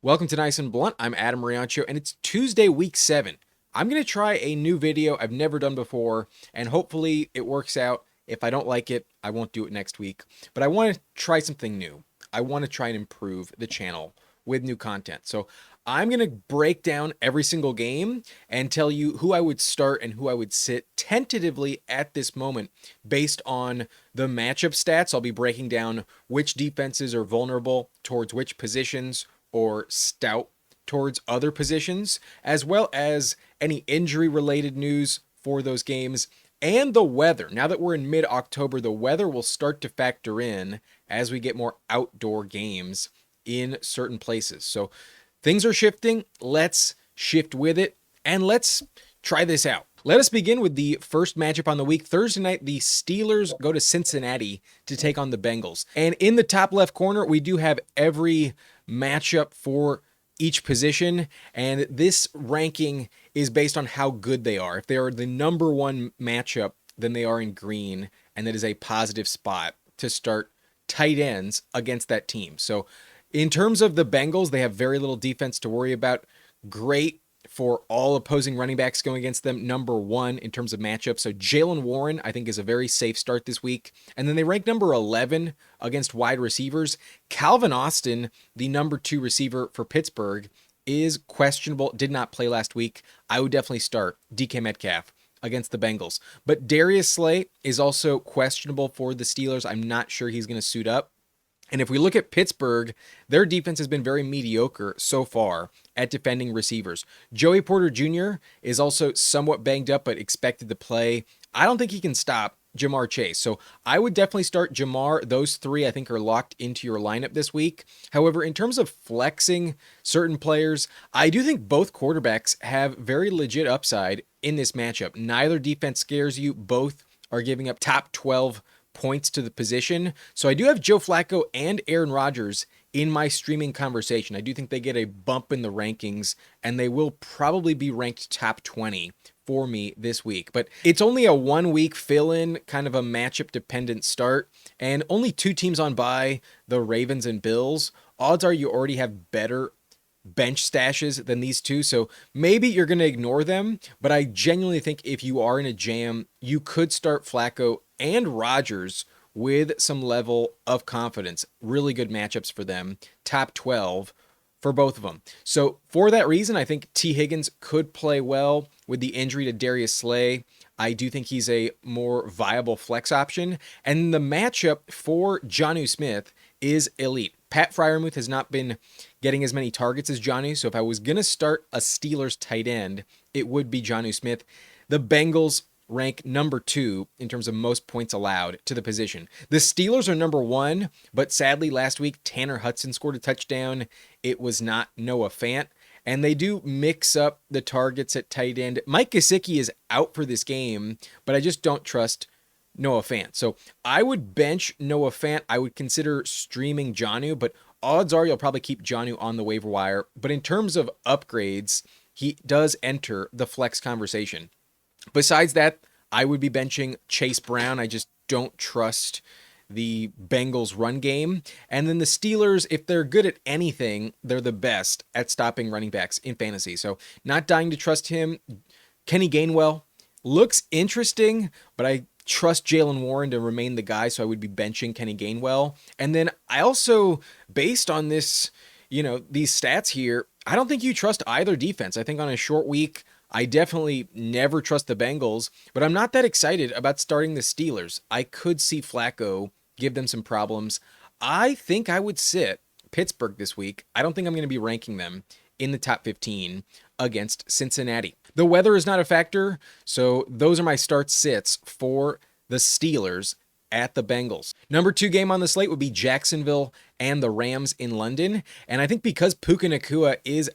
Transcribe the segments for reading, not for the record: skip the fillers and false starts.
Welcome to Nice and Blunt. I'm Adam Riancho, and it's Tuesday, week 7. I'm going to try a new video I've never done before, and hopefully it works out. If I don't like it, I won't do it next week. But I want to try something new. I want to try and improve the channel with new content. So I'm going to break down every single game and tell you who I would start and who I would sit tentatively at this moment based on the matchup stats. I'll be breaking down which defenses are vulnerable towards which positions or stout towards other positions, as well as any injury-related news for those games and the weather. Now that we're in mid-October, the weather will start to factor in as we get more outdoor games in certain places. So things are shifting. Let's shift with it, and let's try this out. Let us begin with the first matchup on the week. Thursday night, the Steelers go to Cincinnati to take on the Bengals. And in the top left corner, we do have every matchup for each position, and this ranking is based on how good they are. If they are the number one matchup, then they are in green, and that is a positive spot to start tight ends against that team. So in terms of the Bengals, they have very little defense to worry about. Great for all opposing running backs going against them, number one in terms of matchups. So Jaylen Warren, I think, is a very safe start this week. And then they rank number 11 against wide receivers. Calvin Austin, the number 2 receiver for Pittsburgh, is questionable, did not play last week. I would definitely start DK Metcalf against the Bengals. But Darius Slay is also questionable for the Steelers. I'm not sure he's going to suit up. And if we look at Pittsburgh, their defense has been very mediocre so far at defending receivers. Joey Porter Jr. is also somewhat banged up, but expected to play. I don't think he can stop Jamar Chase. So I would definitely start Jamar. Those three, I think, are locked into your lineup this week. However, in terms of flexing certain players, I do think both quarterbacks have very legit upside in this matchup. Neither defense scares you. Both are giving up top 12 points to the position. So I do have Joe Flacco and Aaron Rodgers in my streaming conversation. I do think they get a bump in the rankings, and they will probably be ranked top 20 for me this week. But it's only a 1 week fill-in, kind of a matchup dependent start, and only 2 teams on bye, the Ravens and Bills. Odds are you already have better bench stashes than these two, so maybe you're going to ignore them, but I genuinely think if you are in a jam, you could start Flacco and Rodgers with some level of confidence. Really good matchups for them, top 12 for both of them. So for that reason, I think T. Higgins could play well with the injury to Darius Slay. I do think he's a more viable flex option, and the matchup for Jonnu Smith is elite. Pat Freiermuth has not been getting as many targets as Jonnu, so if I was going to start a Steelers tight end, it would be Jonnu Smith. The Bengals rank number 2 in terms of most points allowed to the position. The Steelers are number 1, but sadly last week Tanner Hudson scored a touchdown. It was not Noah Fant, and they do mix up the targets at tight end. Mike Gesicki is out for this game, but I just don't trust Noah Fant. So I would bench Noah Fant. I would consider streaming Jonnu, but odds are you'll probably keep Jonnu on the waiver wire. But in terms of upgrades, he does enter the flex conversation. Besides that, I would be benching Chase Brown. I just don't trust the Bengals run game. And then the Steelers, if they're good at anything, they're the best at stopping running backs in fantasy. So not dying to trust him. Kenny Gainwell looks interesting, but I trust Jaylen Warren to remain the guy, so I would be benching Kenny Gainwell. And then I also, based on this, these stats here, I don't think you trust either defense. I think on a short week, I definitely never trust the Bengals, but I'm not that excited about starting the Steelers. I could see Flacco give them some problems. I think I would sit Pittsburgh this week. I don't think I'm going to be ranking them in the top 15 against Cincinnati. The weather is not a factor, so those are my start sits for the Steelers at the Bengals. Number 2 game on the slate would be Jacksonville and the Rams in London, and I think because Puka Nacua is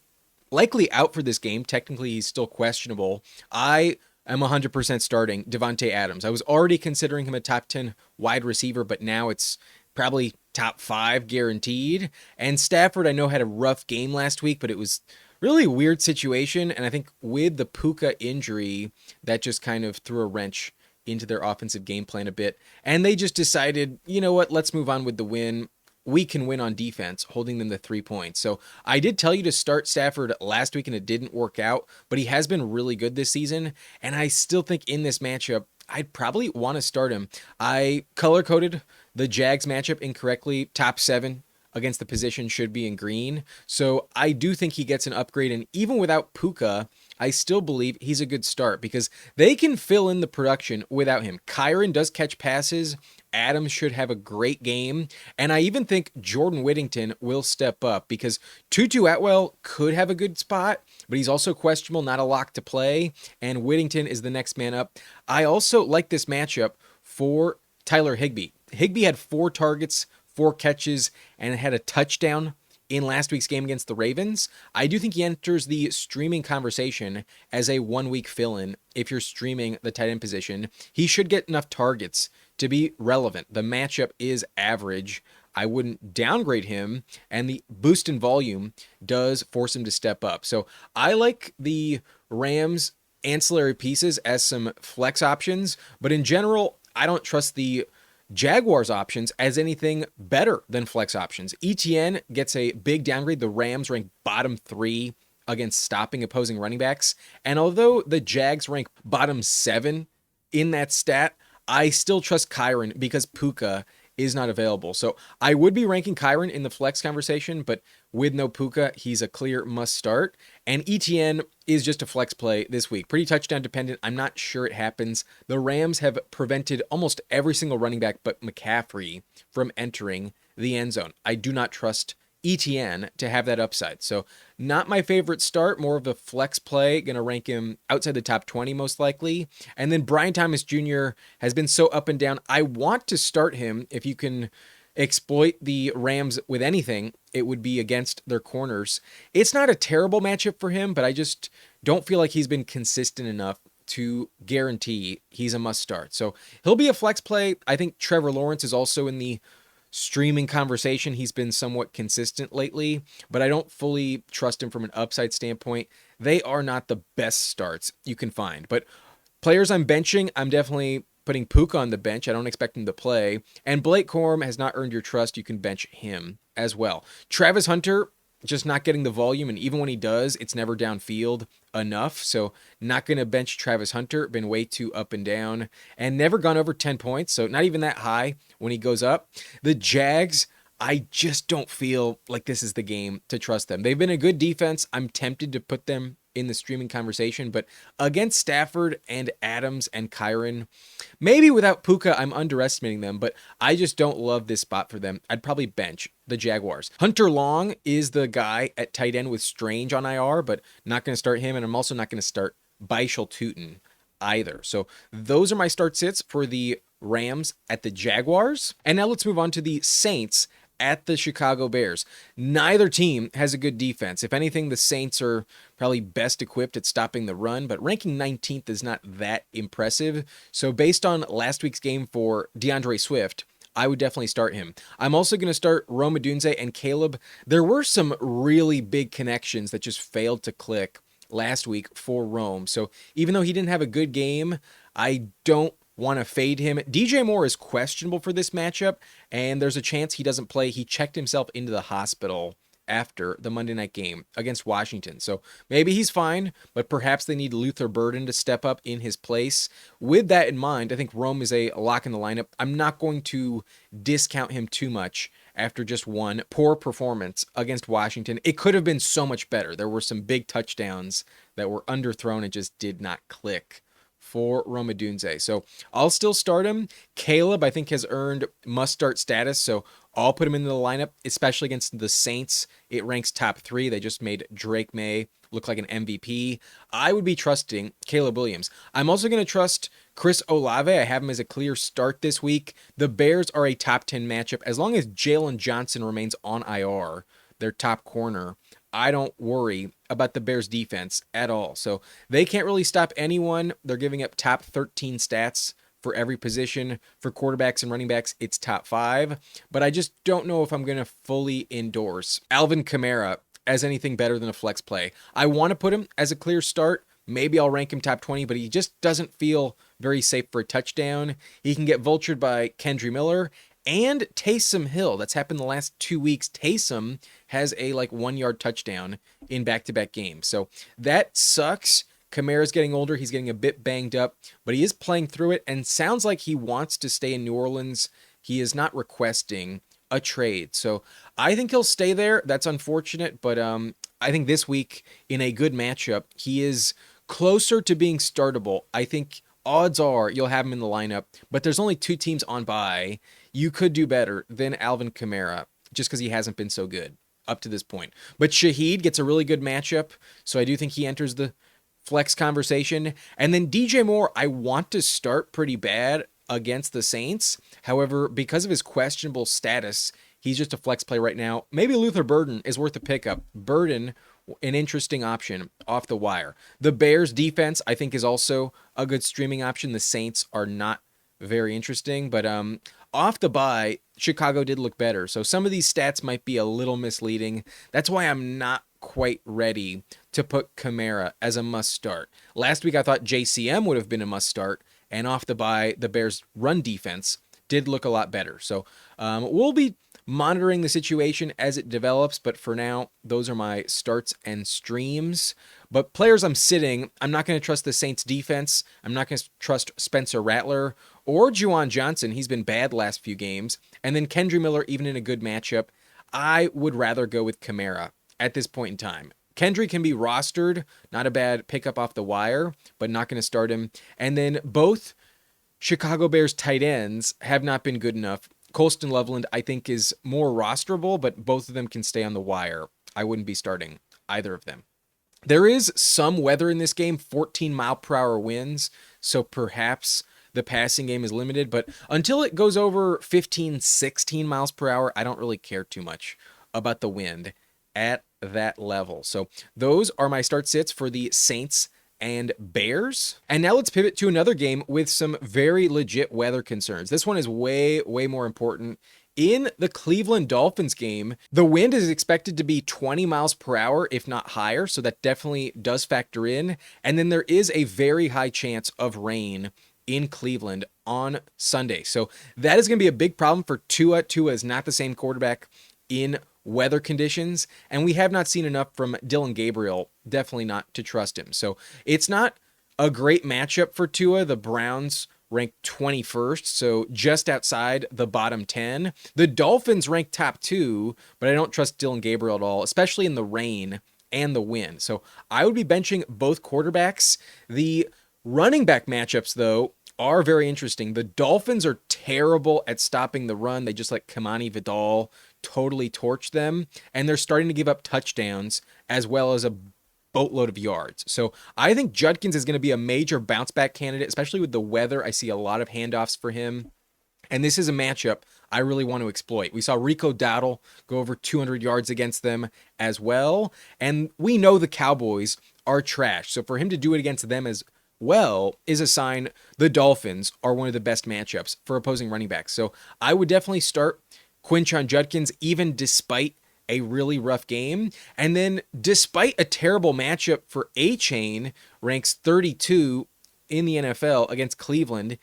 likely out for this game, technically he's still questionable, I am 100% starting Devontae Adams. I was already considering him a top 10 wide receiver, but now it's probably top 5 guaranteed. And Stafford, I know, had a rough game last week, but it was really a weird situation, and I think with the Puka injury, that just kind of threw a wrench into their offensive game plan a bit, and they just decided, you know what, let's move on with the win. we can win on defense, holding them to 3 points. So I did tell you to start Stafford last week and it didn't work out, but he has been really good this season. And I still think in this matchup, I'd probably want to start him. I color-coded the Jags matchup incorrectly. Top 7 against the position should be in green. So I do think he gets an upgrade. And even without Puka, I still believe he's a good start because they can fill in the production without him. Kyren does catch passes. Adams should have a great game. And I even think Jordan Whittington will step up because Tutu Atwell could have a good spot, but he's also questionable, not a lock to play. And Whittington is the next man up. I also like this matchup for Tyler Higbee. Higbee had 4 targets, 4 catches, and had a touchdown in last week's game against the Ravens. I do think he enters the streaming conversation as a 1-week fill-in if you're streaming the tight end position. He should get enough targets to be relevant. The matchup is average. I wouldn't downgrade him, and the boost in volume does force him to step up. So I like the Rams ancillary pieces as some flex options, but in general, I don't trust the Jaguars options as anything better than flex options. ETN gets a big downgrade. The Rams rank bottom 3 against stopping opposing running backs. And although the Jags rank bottom 7 in that stat, I still trust Kyren because Puka is not available. So I would be ranking Kyren in the flex conversation, but with no Puka, he's a clear must start. And ETN is just a flex play this week. Pretty touchdown dependent. I'm not sure it happens. The Rams have prevented almost every single running back but McCaffrey from entering the end zone. I do not trust ETN to have that upside. So not my favorite start, more of a flex play. Going to rank him outside the top 20 most likely. And then Brian Thomas Jr. has been so up and down. I want to start him if you can exploit the Rams with anything. It would be against their corners. It's not a terrible matchup for him, but I just don't feel like he's been consistent enough to guarantee he's a must start. So he'll be a flex play. I think Trevor Lawrence is also in the streaming conversation. He's been somewhat consistent lately, but I don't fully trust him from an upside standpoint. They are not the best starts you can find, but players I'm benching, I'm definitely putting Puka on the bench. I don't expect him to play. And Blake Corum has not earned your trust. You can bench him as well. Travis Hunter, just not getting the volume, and even when he does, it's never downfield enough. So not going to bench Travis Hunter. Been way too up and down, and never gone over 10 points, so not even that high when he goes up. The Jags, I just don't feel like this is the game to trust them. They've been a good defense. I'm tempted to put them in the streaming conversation, but against Stafford and Adams and Kyren, maybe without Puka, I'm underestimating them, but I just don't love this spot for them. I'd probably bench the Jaguars. Hunter Long is the guy at tight end with Strange on IR, but not going to start him, and I'm also not going to start Baishal Tutin either. So those are my start sits for the Rams at the Jaguars. And now let's move on to the Saints at the Chicago Bears. Neither team has a good defense. If anything, the Saints are probably best equipped at stopping the run, but ranking 19th is not that impressive. So based on last week's game for DeAndre Swift, I would definitely start him. I'm also going to start Rome Odunze and Caleb. There were some really big connections that just failed to click last week for Rome. So even though he didn't have a good game, I don't want to fade him. DJ Moore is questionable for this matchup, and there's a chance he doesn't play. He checked himself into the hospital after the Monday night game against Washington. So maybe he's fine, but perhaps they need Luther Burden to step up in his place. With that in mind, I think Rome is a lock in the lineup. I'm not going to discount him too much after just one poor performance against Washington. It could have been so much better. There were some big touchdowns that were underthrown and just did not click for Rome Odunze. So I'll still start him. Caleb, I think, has earned must-start status, so I'll put him into the lineup, especially against the Saints. It ranks top 3. They just made Drake May look like an MVP. I would be trusting Caleb Williams. I'm also going to trust Chris Olave. I have him as a clear start this week. The Bears are a top 10 matchup. As long as Jalen Johnson remains on IR, their top corner, I don't worry about the Bears defense at all. So they can't really stop anyone. They're giving up top 13 stats for every position. For quarterbacks and running backs, it's top 5. But I just don't know if I'm going to fully endorse Alvin Kamara as anything better than a flex play. I want to put him as a clear start. Maybe I'll rank him top 20, but he just doesn't feel very safe for a touchdown. He can get vultured by Kendry Miller, and Taysom Hill. That's happened the last 2 weeks. Taysom has a like 1 yard touchdown in back-to-back games. So that sucks. Kamara's getting older. He's getting a bit banged up, but he is playing through it and sounds like he wants to stay in New Orleans. He is not requesting a trade. So I think he'll stay there. That's unfortunate, but I think this week in a good matchup, he is closer to being startable. I think odds are you'll have him in the lineup, but there's only 2 teams on bye. You could do better than Alvin Kamara just because he hasn't been so good up to this point. But Shaheed gets a really good matchup, so I do think he enters the flex conversation. And then DJ Moore, I want to start pretty bad against the Saints. However, because of his questionable status, he's just a flex play right now. Maybe Luther Burden is worth a pickup. Burden, an interesting option off the wire. The Bears defense, I think, is also a good streaming option. The Saints are not very interesting, but off the bye, Chicago did look better. So some of these stats might be a little misleading. That's why I'm not quite ready to put Kamara as a must start. Last week I thought JCM would have been a must start, and off the bye, the Bears' run defense did look a lot better. So we'll be monitoring the situation as it develops, but for now, those are my starts and streams. But players I'm sitting, I'm not going to trust the Saints defense. I'm not going to trust Spencer Rattler or Juwan Johnson. He's been bad last few games. And then Kendry Miller, even in a good matchup, I would rather go with Kamara at this point in time. Kendry can be rostered, not a bad pickup off the wire, but not going to start him. And then both Chicago Bears tight ends have not been good enough. Colston Loveland, I think, is more rosterable, but both of them can stay on the wire. I wouldn't be starting either of them. There is some weather in this game, 14-mile-per-hour winds, so perhaps the passing game is limited, but until it goes over 15, 16 miles per hour, I don't really care too much about the wind at that level. So those are my start sits for the Saints and Bears. And now let's pivot to another game with some very legit weather concerns. This one is way more important. In the Cleveland Dolphins game, the wind is expected to be 20 miles per hour, if not higher, so that definitely does factor in. And then there is a very high chance of rain in Cleveland on Sunday. So that is going to be a big problem for Tua. Tua is not the same quarterback in weather conditions, and we have not seen enough from Dylan Gabriel, definitely not to trust him. So it's not a great matchup for Tua. The Browns ranked 21st, so just outside the bottom 10. The Dolphins ranked top 2, but I don't trust Dylan Gabriel at all, especially in the rain and the wind. So I would be benching both quarterbacks. The running back matchups, though, are very interesting. The Dolphins are terrible at stopping the run. They just let Kamani Vidal totally torch them, and they're starting to give up touchdowns as well as a boatload of yards. So I think Judkins is going to be a major bounce back candidate, especially with the weather. I see a lot of handoffs for him, and this is a matchup I really want to exploit. We saw Rico Dowdle go over 200 yards against them as well, and we know the Cowboys are trash. So for him to do it against them as well is a sign the Dolphins are one of the best matchups for opposing running backs. So I would definitely start Quinshon Judkins, even despite a really rough game. And then despite a terrible matchup for A-Chain, ranks 32 in the NFL against Cleveland,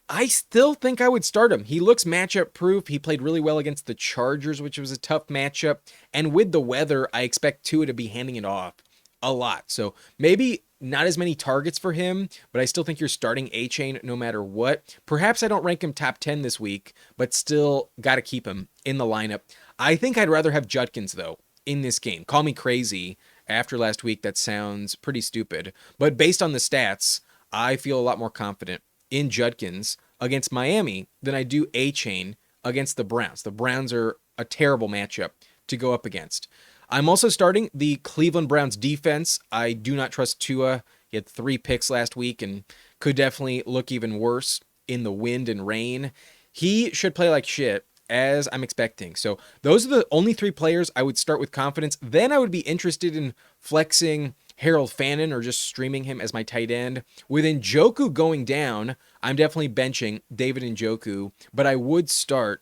I still think I would start him. He looks matchup proof. He played really well against the Chargers, which was a tough matchup. And with the weather, I expect Tua to be handing it off a lot. So maybe not as many targets for him, but I still think you're starting A-Chain no matter what. Perhaps I don't rank him top 10 this week, but still got to keep him in the lineup. I think I'd rather have Judkins, though, in this game. Call me crazy after last week. That sounds pretty stupid. But based on the stats, I feel a lot more confident in Judkins against Miami than I do A-Chain against the Browns. The Browns are a terrible matchup to go up against. I'm also starting the Cleveland Browns defense. I do not trust Tua. He had 3 picks last week and could definitely look even worse in the wind and rain. He should play like shit, as I'm expecting. So those are the only 3 players I would start with confidence. Then I would be interested in flexing Harold Fannin or just streaming him as my tight end. With Njoku going down, I'm definitely benching David Njoku, but I would start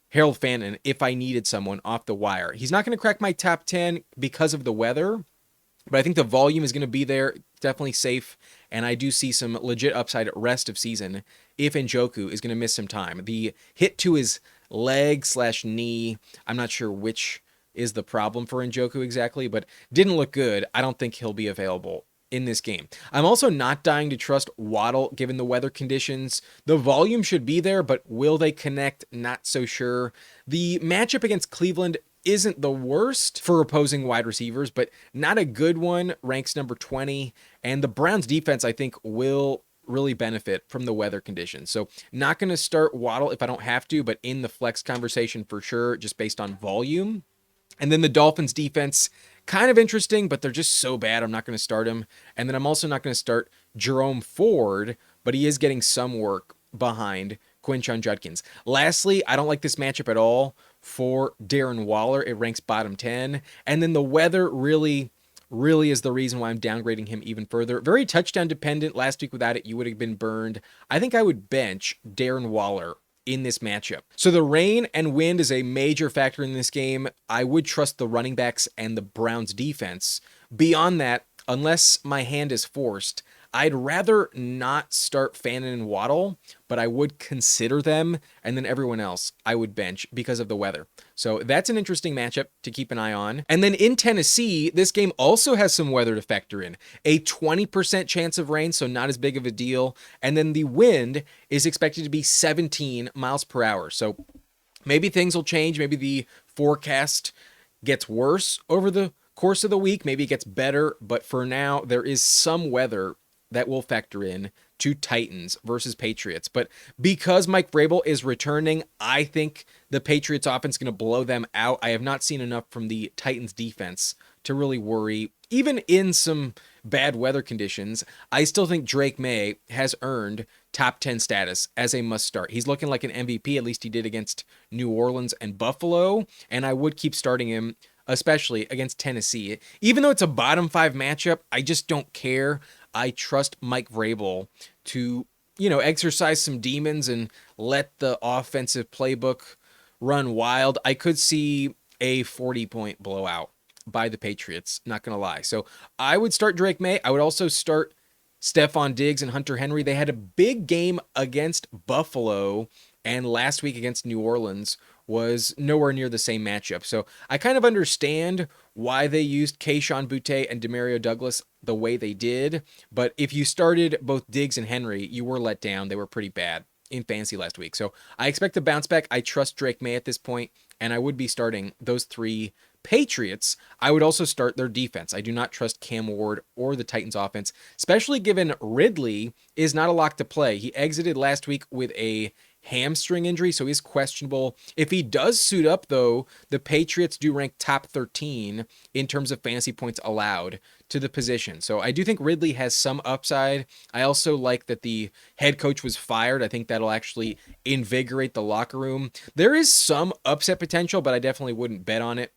Harold Fannin if I needed someone off the wire. He's not going to crack my top 10 because of the weather, but I think the volume is going to be there, definitely safe, and I do see some legit upside rest of season if Njoku is going to miss some time. The hit to his leg/knee. I'm not sure which is the problem for Njoku exactly, but didn't look good. I don't think he'll be available in this game. I'm also not dying to trust Waddle given the weather conditions. The volume should be there, but will they connect? Not so sure. The matchup against Cleveland isn't the worst for opposing wide receivers, but not a good one. Ranks number 20. And the Browns defense, I think, will really benefit from the weather conditions. So not going to start Waddle if I don't have to, but in the flex conversation for sure, just based on volume. And then the Dolphins defense, kind of interesting, but they're just so bad, I'm not going to start him. And then I'm also not going to start Jerome Ford, but he is getting some work behind Quinshon Judkins. Lastly, I don't like this matchup at all for Darren Waller. It ranks bottom 10. And then the weather really is the reason why I'm downgrading him even further. Very touchdown dependent. Last week without it, you would have been burned. I think I would bench Darren Waller in this matchup. So the rain and wind is a major factor in this game. I would trust the running backs and the Browns defense. Beyond that, unless my hand is forced, I'd rather not start Fannin and Waddle, but I would consider them, and then everyone else I would bench because of the weather. So that's an interesting matchup to keep an eye on. And then in Tennessee, this game also has some weather to factor in. A 20% chance of rain, so not as big of a deal. And then the wind is expected to be 17 miles per hour. So maybe things will change. Maybe the forecast gets worse over the course of the week. Maybe it gets better. But for now, there is some weather that will factor in to Titans versus Patriots. But because Mike Vrabel is returning, I think the Patriots offense is going to blow them out. I have not seen enough from the Titans defense to really worry. Even in some bad weather conditions, I still think Drake May has earned top 10 status as a must start. He's looking like an MVP, at least he did against New Orleans and Buffalo, and I would keep starting him, especially against Tennessee. Even though it's a bottom 5 matchup, I just don't care. I trust Mike Vrabel to, exercise some demons and let the offensive playbook run wild. I could see a 40-point blowout by the Patriots, not going to lie. So I would start Drake May. I would also start Stephon Diggs and Hunter Henry. They had a big game against Buffalo, and last week against New Orleans was nowhere near the same matchup. So I kind of understand why they used Kayshon Boutte and Demario Douglas the way they did. But if you started both Diggs and Henry, you were let down. They were pretty bad in fantasy last week. So I expect to bounce back. I trust Drake May at this point, and I would be starting those 3 Patriots. I would also start their defense. I do not trust Cam Ward or the Titans offense, especially given Ridley is not a lock to play. He exited last week with a hamstring injury, so he's questionable. If he does suit up, though, the Patriots do rank top 13 in terms of fantasy points allowed to the position. So I do think Ridley has some upside. I also like that the head coach was fired. I think that'll actually invigorate the locker room. There is some upset potential, but I definitely wouldn't bet on it.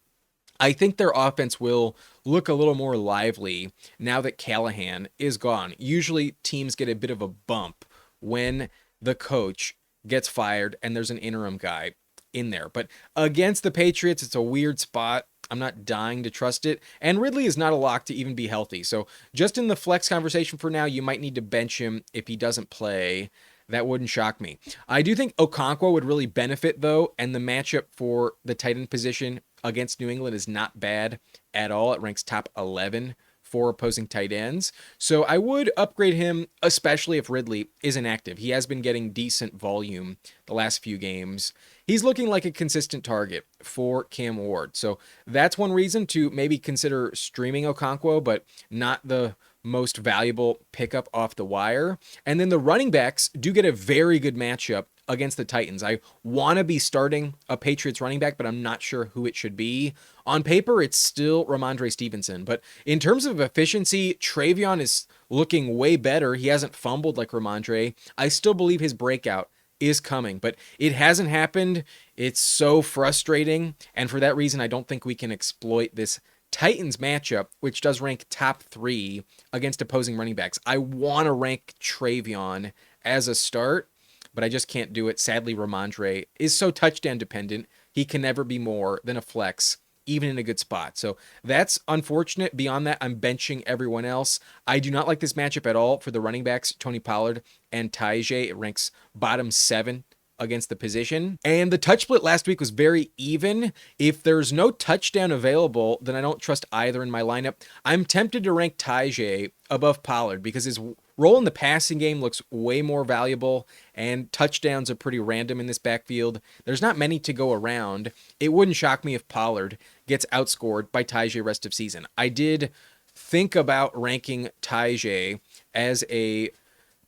I think their offense will look a little more lively now that Callahan is gone. Usually teams get a bit of a bump when the coach gets fired and there's an interim guy in there. But against the Patriots, it's a weird spot. I'm not dying to trust it. And Ridley is not a lock to even be healthy. So just in the flex conversation for now, you might need to bench him if he doesn't play. That wouldn't shock me. I do think Okonkwo would really benefit, though, and the matchup for the tight end position against New England is not bad at all. It ranks top 11 for opposing tight ends. So I would upgrade him, especially if Ridley isn't active. He has been getting decent volume the last few games. He's looking like a consistent target for Cam Ward. So that's one reason to maybe consider streaming Okonkwo, but not the most valuable pickup off the wire. And then the running backs do get a very good matchup against the Titans. I want to be starting a Patriots running back, but I'm not sure who it should be. On paper, it's still Ramondre Stevenson, but in terms of efficiency, Travion is looking way better. He hasn't fumbled like Ramondre. I still believe his breakout is coming, but it hasn't happened. It's so frustrating, and for that reason, I don't think we can exploit this Titans matchup, which does rank top 3 against opposing running backs. I want to rank Travion as a start, but I just can't do it. Sadly, Ramondre is so touchdown dependent. He can never be more than a flex, even in a good spot. So that's unfortunate. Beyond that, I'm benching everyone else. I do not like this matchup at all for the running backs, Tony Pollard and Tajay. It ranks bottom 7 against the position. And the touch split last week was very even. If there's no touchdown available, then I don't trust either in my lineup. I'm tempted to rank Tajay above Pollard because his role in the passing game looks way more valuable, and touchdowns are pretty random in this backfield. There's not many to go around. It wouldn't shock me if Pollard gets outscored by Tajay rest of season. I did think about ranking Tajay as a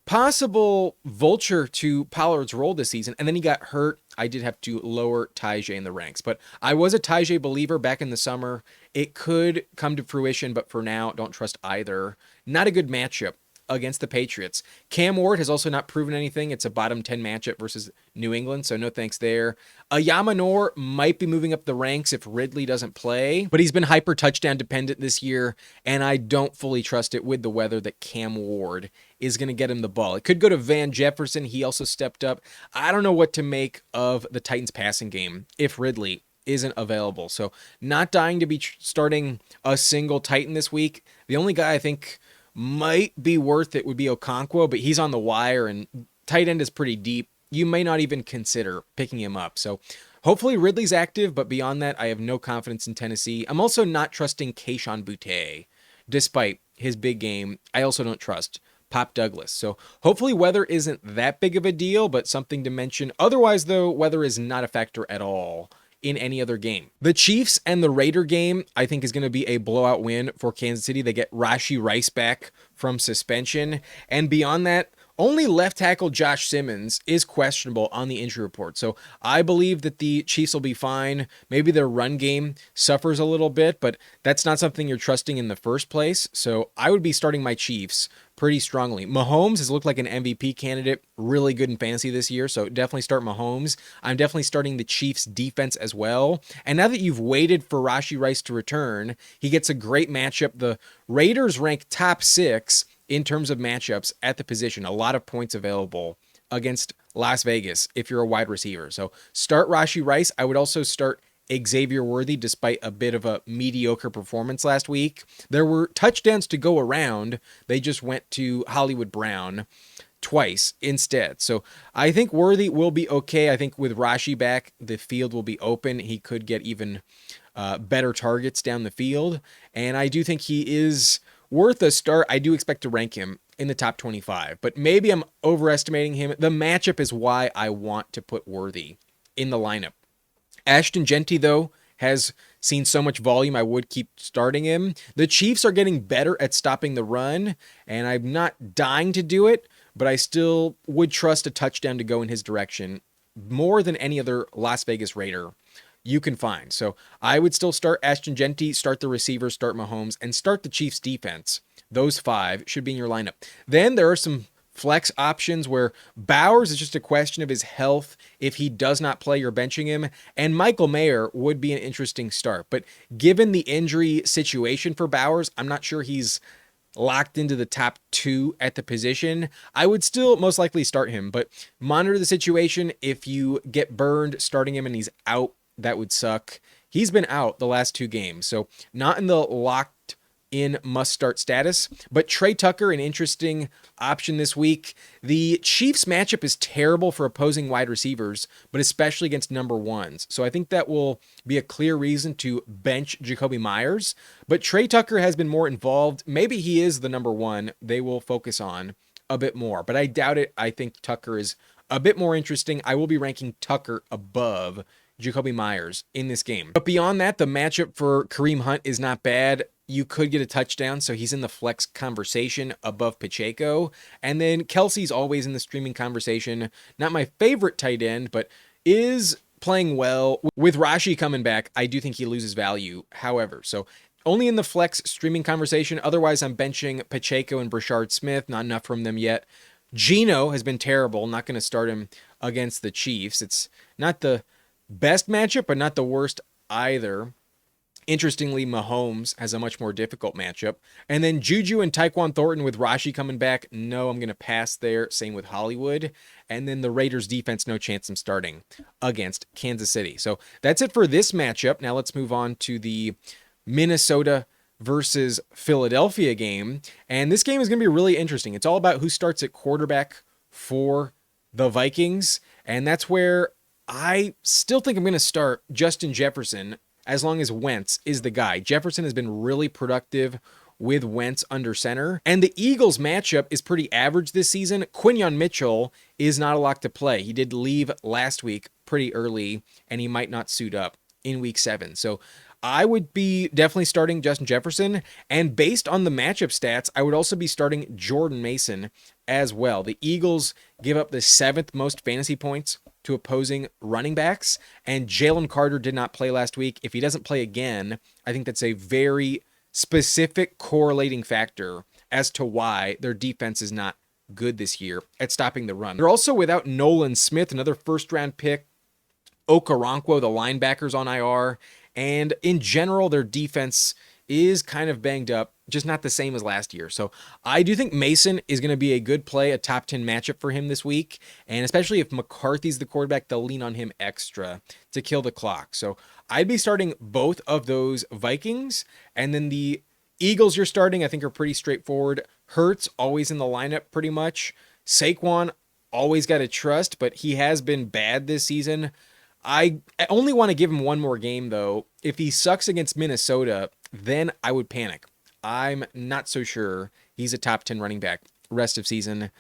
possible vulture to Pollard's role this season, and then he got hurt. I did have to lower Tajay in the ranks, but I was a Tajay believer back in the summer. It could come to fruition, but for now, don't trust either. Not a good matchup against the Patriots. Cam Ward has also not proven anything. It's a bottom 10 matchup versus New England, so no thanks there. Yamanor might be moving up the ranks if Ridley doesn't play, but he's been hyper touchdown dependent this year, and I don't fully trust it with the weather that Cam Ward is going to get him the ball. It could go to Van Jefferson. He also stepped up. I don't know what to make of the Titans passing game if Ridley isn't available. So not dying to be starting a single Titan this week. The only guy I think might be worth it would be Okonkwo, but he's on the wire and tight end is pretty deep. You may not even consider picking him up. So hopefully Ridley's active, but beyond that, I have no confidence in Tennessee. I'm also not trusting Kayshon Boutte. Despite his big game, I also don't trust Pop Douglas. So hopefully weather isn't that big of a deal, but something to mention. Otherwise, though, weather is not a factor at all in any other game. The Chiefs and the Raider game, I think, is going to be a blowout win for Kansas City. They get Rashee Rice back from suspension. And beyond that, only left tackle Josh Simmons is questionable on the injury report. So I believe that the Chiefs will be fine. Maybe their run game suffers a little bit, but that's not something you're trusting in the first place. So I would be starting my Chiefs pretty strongly. Mahomes has looked like an MVP candidate, really good in fantasy this year, so definitely start Mahomes. I'm definitely starting the Chiefs defense as well. And now that you've waited for Rashee Rice to return, he gets a great matchup. The Raiders rank top 6 in terms of matchups at the position. A lot of points available against Las Vegas if you're a wide receiver. So start Rashee Rice. I would also start Xavier Worthy despite a bit of a mediocre performance last week. There were touchdowns to go around. They just went to Hollywood Brown twice instead. So I think Worthy will be okay. I think with Rashee back, the field will be open. He could get even better targets down the field. And I do think he is worth a start. I do expect to rank him in the top 25, but maybe I'm overestimating him. The matchup is why I want to put Worthy in the lineup. Ashton Genty, though, has seen so much volume, I would keep starting him. The Chiefs are getting better at stopping the run, and I'm not dying to do it, but I still would trust a touchdown to go in his direction more than any other Las Vegas Raider you can find. So I would still start Ashton Genty, start the receivers, start Mahomes, and start the Chiefs defense. Those 5 should be in your lineup. Then there are some flex options where Bowers is just a question of his health. If he does not play, you're benching him. And Michael Mayer would be an interesting start. But given the injury situation for Bowers, I'm not sure he's locked into the top 2 at the position. I would still most likely start him, but monitor the situation. If you get burned starting him and he's out, that would suck. He's been out the last 2 games, so not in the locked in must-start status. But Trey Tucker, an interesting option this week. The Chiefs matchup is terrible for opposing wide receivers, but especially against number 1s. So I think that will be a clear reason to bench Jacoby Myers. But Trey Tucker has been more involved. Maybe he is the number 1 they will focus on a bit more, but I doubt it. I think Tucker is a bit more interesting. I will be ranking Tucker above Jacoby Myers in this game. But beyond that, the matchup for Kareem Hunt is not bad. You could get a touchdown, so he's in the flex conversation above Pacheco. And then Kelsey's always in the streaming conversation. Not my favorite tight end, but is playing well. With Rashee coming back, I do think he loses value, however. So only in the flex streaming conversation. Otherwise, I'm benching Pacheco and Brashard Smith. Not enough from them yet. Geno has been terrible. Not going to start him against the Chiefs. It's not the best matchup, but not the worst either. Interestingly, Mahomes has a much more difficult matchup. And then Juju and Tyquan Thornton with Rashee coming back. No, I'm going to pass there. Same with Hollywood. And then the Raiders defense, no chance I'm starting against Kansas City. So that's it for this matchup. Now let's move on to the Minnesota versus Philadelphia game. And this game is going to be really interesting. It's all about who starts at quarterback for the Vikings. And that's where I still think I'm going to start Justin Jefferson as long as Wentz is the guy. Jefferson has been really productive with Wentz under center. And the Eagles matchup is pretty average this season. Quinyon Mitchell is not a lock to play. He did leave last week pretty early, and he might not suit up in week 7. So I would be definitely starting Justin Jefferson. And based on the matchup stats, I would also be starting Jordan Mason as well. The Eagles give up the 7th most fantasy points to opposing running backs, and Jalen Carter did not play last week. If he doesn't play again, I think that's a very specific correlating factor as to why their defense is not good this year at stopping the run. They're also without Nolan Smith, another first-round pick, Okoronkwo, the linebackers on IR, and in general, their defense is kind of banged up, just not the same as last year. So I do think Mason is going to be a good play, a top 10 matchup for him this week. And especially if McCarthy's the quarterback, they'll lean on him extra to kill the clock. So I'd be starting both of those Vikings. And then the Eagles you're starting, I think, are pretty straightforward. Hurts, always in the lineup pretty much. Saquon, always got to trust, but he has been bad this season. I only want to give him one more game, though. If he sucks against Minnesota, then I would panic. I'm not so sure he's a top 10 running back rest of season,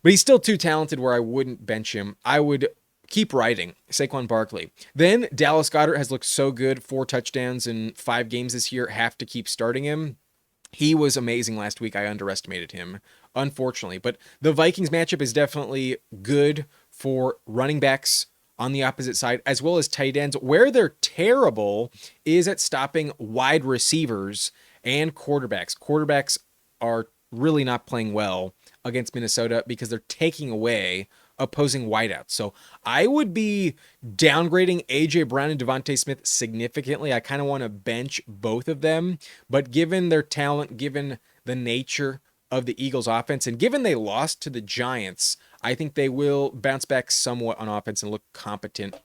but he's still too talented where I wouldn't bench him. I would keep riding Saquon Barkley. Then Dallas Goedert has looked so good, 4 touchdowns in 5 games this year. Have to keep starting him. He was amazing last week. I underestimated him, unfortunately. But the Vikings matchup is definitely good for running backs on the opposite side, as well as tight ends. Where they're terrible is at stopping wide receivers and quarterbacks. Quarterbacks are really not playing well against Minnesota because they're taking away opposing wideouts. So I would be downgrading A.J. Brown and Devontae Smith significantly. I kind of want to bench both of them, but given their talent, given the nature of the Eagles offense, and given they lost to the Giants, I think they will bounce back somewhat on offense and look competent.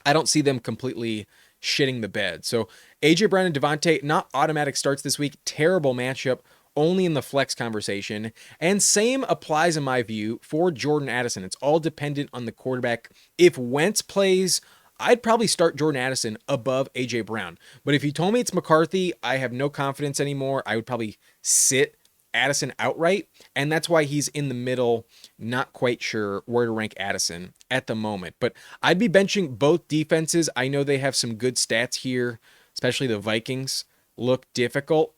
I don't see them completely shitting the bed. So A.J. Brown and Devontae, not automatic starts this week. Terrible matchup, only in the flex conversation. And same applies in my view for Jordan Addison. It's all dependent on the quarterback. If Wentz plays, I'd probably start Jordan Addison above A.J. Brown. But if you told me it's McCarthy, I have no confidence anymore. I would probably sit Addison outright, and that's why he's in the middle. Not quite sure where to rank Addison at the moment, but I'd be benching both defenses. I know they have some good stats here, especially the Vikings look difficult.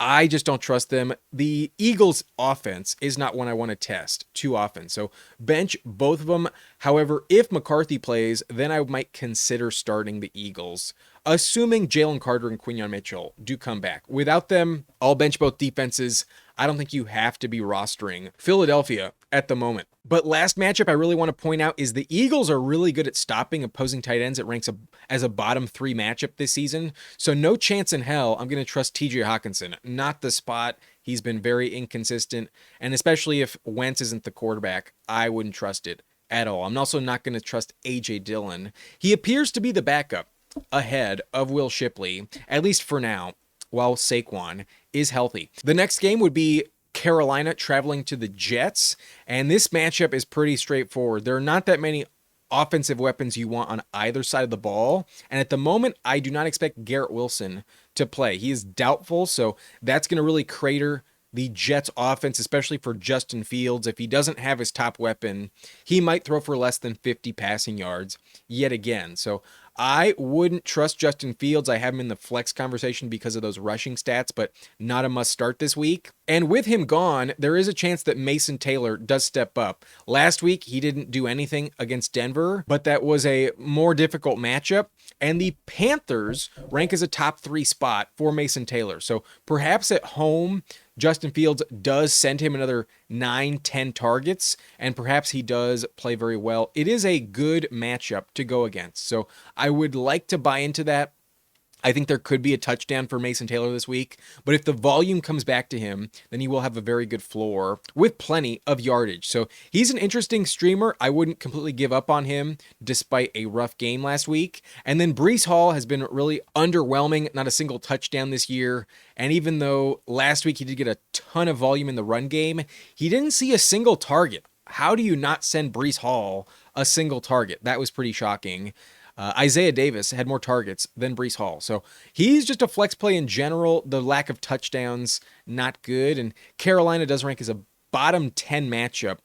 I just don't trust them. The Eagles offense is not one I want to test too often, so bench both of them. However, if McCarthy plays, then I might consider starting the Eagles, assuming Jalen Carter and Quinyon Mitchell do come back. Without them, I'll bench both defenses. I don't think you have to be rostering Philadelphia at the moment. But last matchup I really want to point out is the Eagles are really good at stopping opposing tight ends. It ranks as a bottom 3 matchup this season. So no chance in hell I'm going to trust TJ Hawkinson. Not the spot. He's been very inconsistent. And especially if Wentz isn't the quarterback, I wouldn't trust it at all. I'm also not going to trust A.J. Dillon. He appears to be the backup ahead of Will Shipley, at least for now, while Saquon is healthy. The next game would be Carolina traveling to the Jets, and this matchup is pretty straightforward. There are not that many offensive weapons you want on either side of the ball, and at the moment, I do not expect Garrett Wilson to play. He is doubtful, so that's going to really crater the Jets offense, especially for Justin Fields. If he doesn't have his top weapon, he might throw for less than 50 passing yards yet again. So I wouldn't trust Justin Fields. I have him in the flex conversation because of those rushing stats, but not a must start this week. And with him gone, there is a chance that Mason Taylor does step up. Last week, he didn't do anything against Denver, but that was a more difficult matchup. And the Panthers rank as a top 3 spot for Mason Taylor. So perhaps at home, Justin Fields does send him another 9-10 targets, and perhaps he does play very well. It is a good matchup to go against, so I would like to buy into that. I think there could be a touchdown for Mason Taylor this week, but if the volume comes back to him, then he will have a very good floor with plenty of yardage. So he's an interesting streamer. I wouldn't completely give up on him despite a rough game last week. And then Breece Hall has been really underwhelming, not a single touchdown this year. And even though last week he did get a ton of volume in the run game, he didn't see a single target. how do you not send Breece Hall a single target? That was pretty shocking. Isaiah Davis had more targets than Breece Hall. So he's just a flex play in general. The lack of touchdowns, not good. And Carolina does rank as a bottom 10 matchup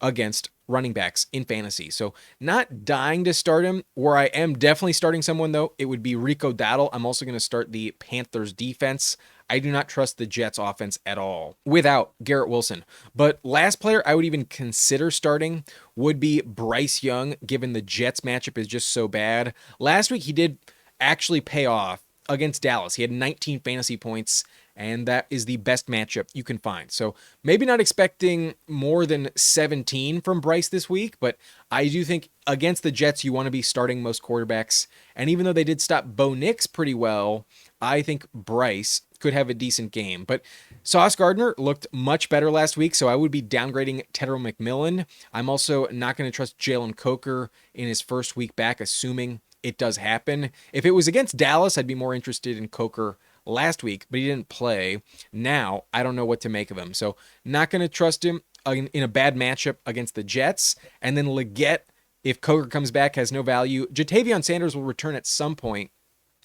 against running backs in fantasy. So not dying to start him. Where I am definitely starting someone, though, it would be Rico Dowdle. I'm also going to start the Panthers defense. I do not trust the Jets offense at all without Garrett Wilson. But last player I would even consider starting would be Bryce Young, given the Jets matchup is just so bad. Last week he did actually pay off against Dallas. He had 19 fantasy points, and that is the best matchup you can find. So maybe not expecting more than 17 from Bryce this week, but I do think against the Jets, you want to be starting most quarterbacks. And even though they did stop Bo Nix pretty well, I think Bryce could have a decent game. But Sauce Gardner looked much better last week, so I would be downgrading Tedder McMillan. I'm also not going to trust Jalen Coker in his first week back, assuming it does happen. If it was against Dallas, I'd be more interested in Coker last week, but he didn't play. Now, I don't know what to make of him. So not going to trust him in a bad matchup against the Jets. And then Leggett, if Coker comes back, has no value. Jatavion Sanders will return at some point,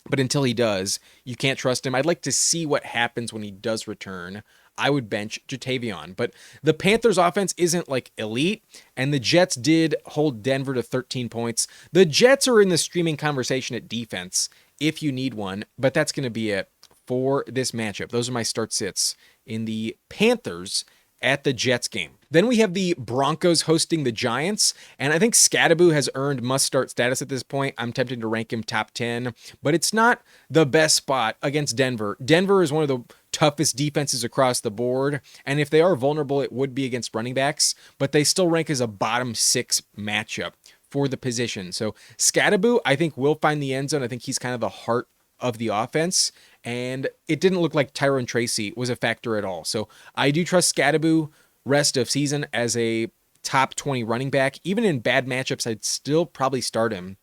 but until he does, you can't trust him. I'd like to see what happens when he does return. I would bench Jatavion. But the Panthers offense isn't like elite, and the Jets did hold Denver to 13 points. The Jets are in the streaming conversation at defense if you need one, but that's going to be it for this matchup. Those are my start sits in the Panthers at the Jets game. Then we have the Broncos hosting the Giants, and I think Scadaboo has earned must-start status at this point. I'm tempted to rank him top 10, but it's not the best spot against Denver. Denver is one of the toughest defenses across the board, and if they are vulnerable, it would be against running backs, but they still rank as a bottom 6 matchup for the position. So Scadaboo, I think, will find the end zone. I think he's kind of the heart of the offense, and it didn't look like Tyrone Tracy was a factor at all. So I do trust Scadaboo rest of season as a top 20 running back. Even in bad matchups, I'd still probably start him.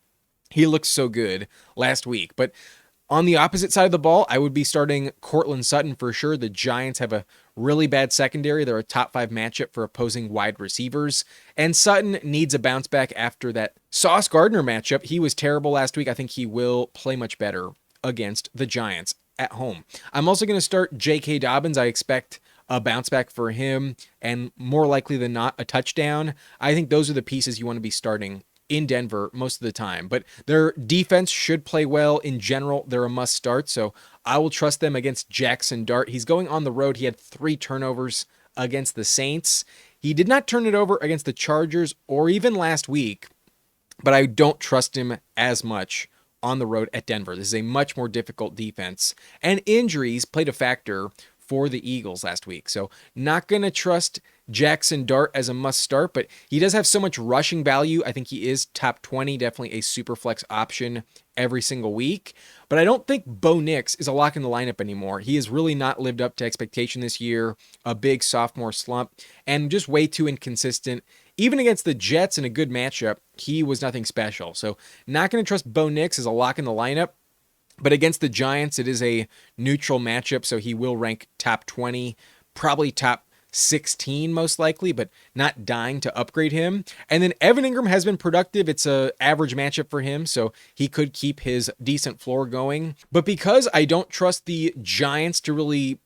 He looked so good last week. But on the opposite side of the ball, I would be starting Cortland Sutton for sure. The Giants have a really bad secondary. They're a top 5 matchup for opposing wide receivers. And Sutton needs a bounce back after that Sauce Gardner matchup. He was terrible last week. I think he will play much better against the Giants at home. I'm also going to start J.K. Dobbins. I expect a bounce back for him, and more likely than not, a touchdown. I think those are the pieces you want to be starting in Denver most of the time. But their defense should play well in general. They're a must start, so I will trust them against Jackson Dart. He's going on the road. He had 3 turnovers against the Saints. He did not turn it over against the Chargers or even last week, but I don't trust him as much on the road at Denver. This is a much more difficult defense, and injuries played a factor for the Eagles last week. So not going to trust Jackson Dart as a must start, but he does have so much rushing value. I think he is top 20, definitely a super flex option every single week. But I don't think Bo Nix is a lock in the lineup anymore. He has really not lived up to expectation this year, a big sophomore slump, and just way too inconsistent. Even against the Jets in a good matchup, he was nothing special. So not going to trust Bo Nix as a lock in the lineup. But against the Giants, it is a neutral matchup, so he will rank top 20, probably top 16 most likely, but not dying to upgrade him. And then Evan Ingram has been productive. It's a average matchup for him, so he could keep his decent floor going. But because I don't trust the Giants to really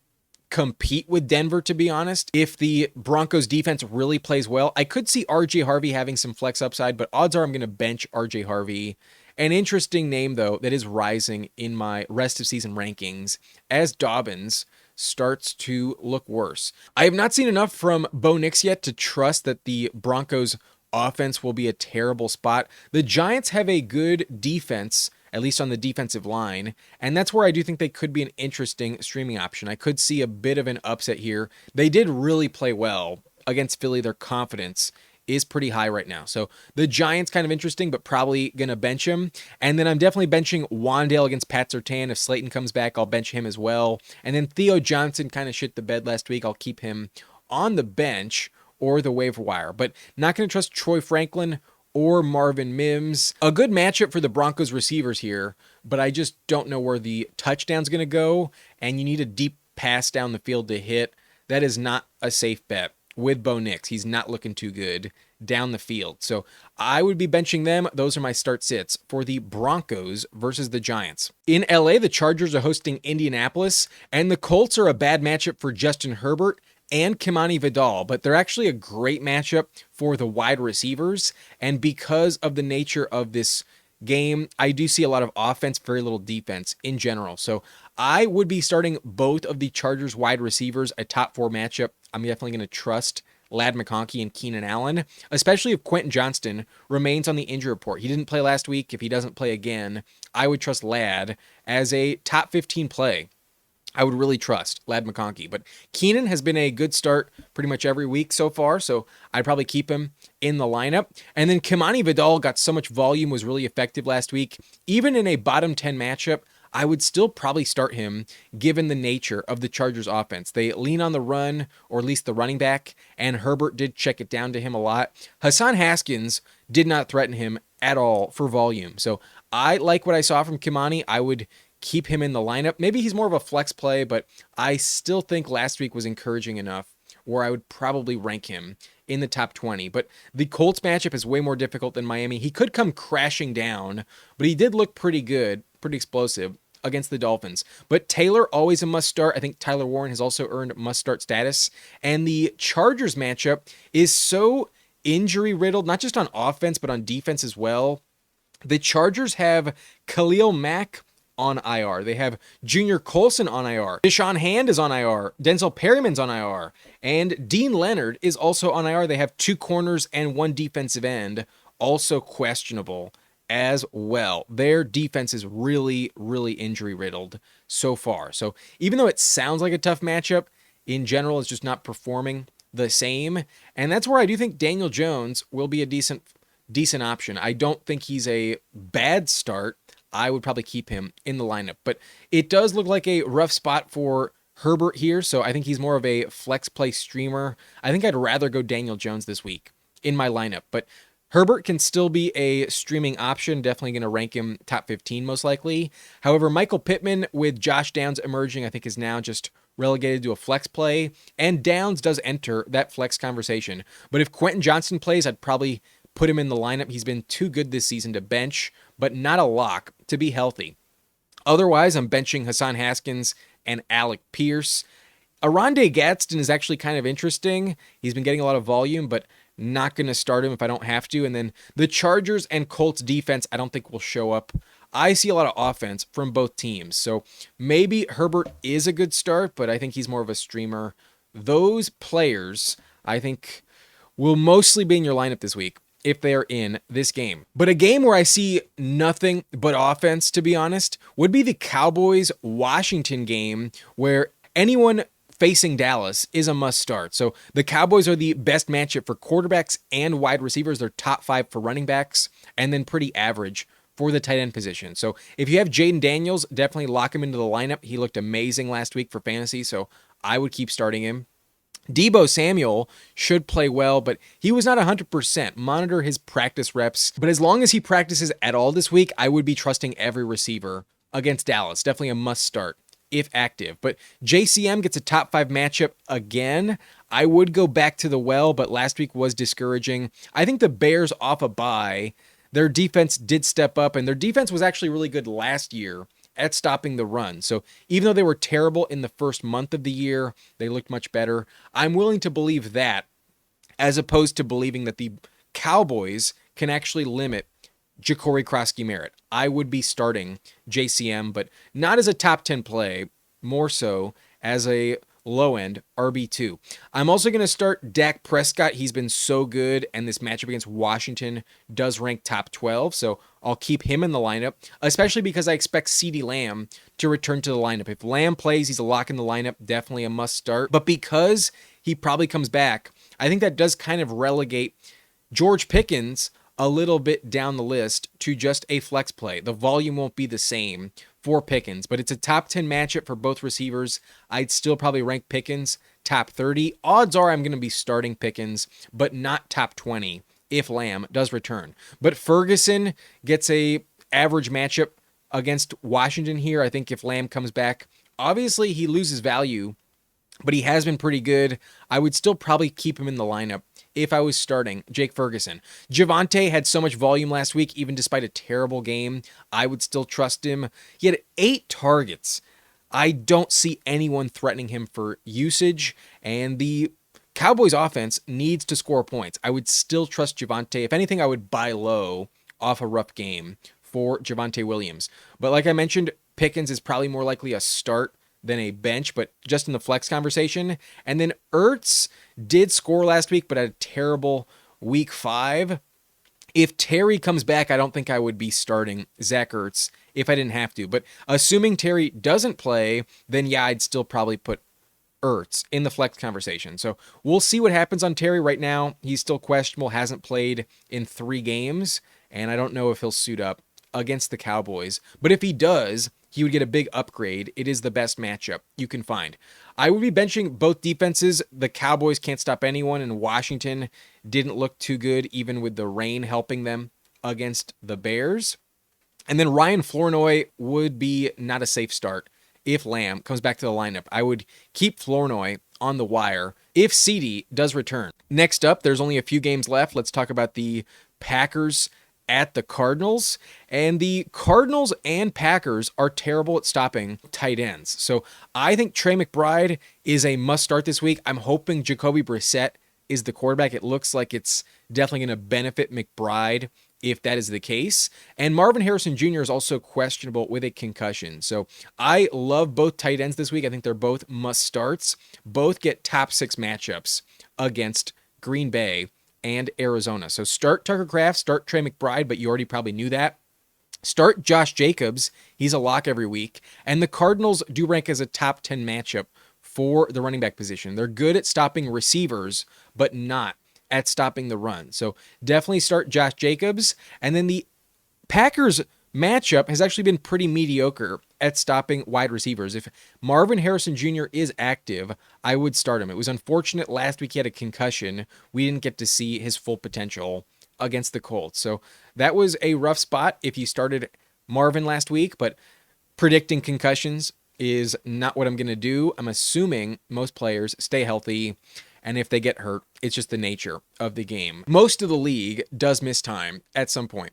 compete with Denver, to be honest, if the Broncos defense really plays well, I could see RJ Harvey having some flex upside, but odds are I'm going to bench RJ Harvey. An interesting name, though, that is rising in my rest of season rankings as Dobbins starts to look worse. I have not seen enough from Bo Nix yet to trust that the Broncos offense will be a terrible spot. The Giants have a good defense, at least on the defensive line, and that's where I do think they could be an interesting streaming option. I could see a bit of an upset here. They did really play well against Philly. Their confidence is pretty high right now. So the Giants kind of interesting, but probably going to bench him. And then I'm definitely benching Wandale against Pat Surtain. If Slayton comes back, I'll bench him as well. And then Theo Johnson kind of shit the bed last week. I'll keep him on the bench or the waiver wire, but not going to trust Troy Franklin or Marvin Mims. A good matchup for the Broncos receivers here, but I just don't know where the touchdown's going to go, and you need a deep pass down the field to hit. That is not a safe bet with Bo Nix. He's not looking too good down the field. So I would be benching them. Those are my start sits for the Broncos versus the Giants. In LA, the Chargers are hosting Indianapolis, and the Colts are a bad matchup for Justin Herbert and Kimani Vidal, but they're actually a great matchup for the wide receivers. And because of the nature of this game, I do see a lot of offense, very little defense in general. So I would be starting both of the Chargers wide receivers, a top 4 matchup. I'm definitely going to trust Ladd McConkey and Keenan Allen, especially if Quentin Johnston remains on the injury report. He didn't play last week. If he doesn't play again, I would trust Ladd as a top 15 play. I would really trust Ladd McConkey. But Keenan has been a good start pretty much every week so far, so I'd probably keep him in the lineup. And then Kimani Vidal got so much volume, was really effective last week. Even in a bottom 10 matchup, I would still probably start him given the nature of the Chargers offense. They lean on the run, or at least the running back, and Herbert did check it down to him a lot. Hassan Haskins did not threaten him at all for volume. So I like what I saw from Kimani. I would keep him in the lineup. Maybe he's more of a flex play, but I still think last week was encouraging enough where I would probably rank him in the top 20. But the Colts matchup is way more difficult than Miami. He could come crashing down, but he did look pretty good, pretty explosive against the Dolphins. But Taylor, always a must start. I think Tyler Warren has also earned must start status. And the Chargers matchup is so injury riddled, not just on offense, but on defense as well. The Chargers have Khalil Mack on IR. They have Junior Colson on IR. Deshaun Hand is on IR. Denzel Perryman's on IR. And Dean Leonard is also on IR. They have 2 corners and 1 defensive end, also questionable as well. Their defense is really, really injury riddled so far. So even though it sounds like a tough matchup, in general, it's just not performing the same. And that's where I do think Daniel Jones will be a decent option. I don't think he's a bad start. I would probably keep him in the lineup. But it does look like a rough spot for Herbert here, so I think he's more of a flex play streamer. I think I'd rather go Daniel Jones this week in my lineup. But Herbert can still be a streaming option. Definitely going to rank him top 15 most likely. However, Michael Pittman with Josh Downs emerging, I think is now just relegated to a flex play. And Downs does enter that flex conversation. But if Quentin Johnston plays, I'd probably put him in the lineup. He's been too good this season to bench, but not a lock to be healthy. Otherwise, I'm benching Hassan Haskins and Alec Pierce. Aronde Gadsden is actually kind of interesting. He's been getting a lot of volume, but not going to start him if I don't have to. And then the Chargers and Colts defense, I don't think will show up. I see a lot of offense from both teams. So maybe Herbert is a good start, but I think he's more of a streamer. Those players, I think, will mostly be in your lineup this week if they are in this game. But a game where I see nothing but offense, to be honest, would be the Cowboys-Washington game, where anyone facing Dallas is a must start. So the Cowboys are the best matchup for quarterbacks and wide receivers. They're top 5 for running backs, and then pretty average for the tight end position. So if you have Jaden Daniels, definitely lock him into the lineup. He looked amazing last week for fantasy, so I would keep starting him. Deebo Samuel should play well, but he was not 100%. Monitor his practice reps. But as long as he practices at all this week, I would be trusting every receiver against Dallas. Definitely a must start if active. But JCM gets a top 5 matchup again. I would go back to the well, but last week was discouraging. I think the Bears off a bye, their defense did step up, and their defense was actually really good last year at stopping the run. So even though they were terrible in the first month of the year, they looked much better. I'm willing to believe that, as opposed to believing that the Cowboys can actually limit Ja'Cory Krosky-Merritt. I would be starting JCM, but not as a top 10 play, more so as a low-end RB2. I'm also going to start Dak Prescott. He's been so good, and this matchup against Washington does rank top 12, so I'll keep him in the lineup, especially because I expect CeeDee Lamb to return to the lineup. If Lamb plays, he's a lock in the lineup, definitely a must start. But because he probably comes back, I think that does kind of relegate George Pickens a little bit down the list to just a flex play. The volume won't be the same for Pickens, but it's a top 10 matchup for both receivers. I'd still probably rank Pickens top 30. Odds are I'm going to be starting Pickens, but not top 20 if Lamb does return. But Ferguson gets a average matchup against Washington here. I think if Lamb comes back, obviously he loses value but he has been pretty good. I would still probably keep him in the lineup if I was starting Jake Ferguson. Javonte had so much volume last week, even despite a terrible game. I would still trust him. He had 8 targets. I don't see anyone threatening him for usage, and the Cowboys offense needs to score points. I would still trust Javonte. If anything, I would buy low off a rough game for Javonte Williams. But like I mentioned, Pickens is probably more likely a start than a bench, but just in the flex conversation. And then Ertz did score last week, but had a terrible week 5. If Terry comes back, I don't think I would be starting Zach Ertz if I didn't have to. But assuming Terry doesn't play, then yeah, I'd still probably put Ertz in the flex conversation. So we'll see what happens on Terry right now. He's still questionable, hasn't played in 3 games, and I don't know if he'll suit up against the Cowboys. But if he does, he would get a big upgrade. It is the best matchup you can find. I would be benching both defenses. The Cowboys can't stop anyone, and Washington didn't look too good, even with the rain helping them against the Bears. And then Ryan Flournoy would be not a safe start if Lamb comes back to the lineup. I would keep Flournoy on the wire if CD does return. Next up, there's only a few games left. Let's talk about the Packers at the Cardinals. And the Cardinals and Packers are terrible at stopping tight ends. So I think Trey McBride is a must start this week. I'm hoping Jacoby Brissett is the quarterback. It looks like it's definitely going to benefit McBride if that is the case. And Marvin Harrison Jr. is also questionable with a concussion. So I love both tight ends this week. I think they're both must starts. Both get top 6 matchups against Green Bay and Arizona. So start Tucker Kraft, start Trey McBride, but you already probably knew that. Start Josh Jacobs. He's a lock every week. And the Cardinals do rank as a top 10 matchup for the running back position. They're good at stopping receivers, but not at stopping the run. So definitely start Josh Jacobs. And then the Packers matchup has actually been pretty mediocre at stopping wide receivers. If Marvin Harrison Jr. is active, I would start him. It was unfortunate last week he had a concussion. We didn't get to see his full potential against the Colts. So that was a rough spot if you started Marvin last week, but predicting concussions is not what I'm going to do. I'm assuming most players stay healthy, and if they get hurt, it's just the nature of the game. Most of the league does miss time at some point.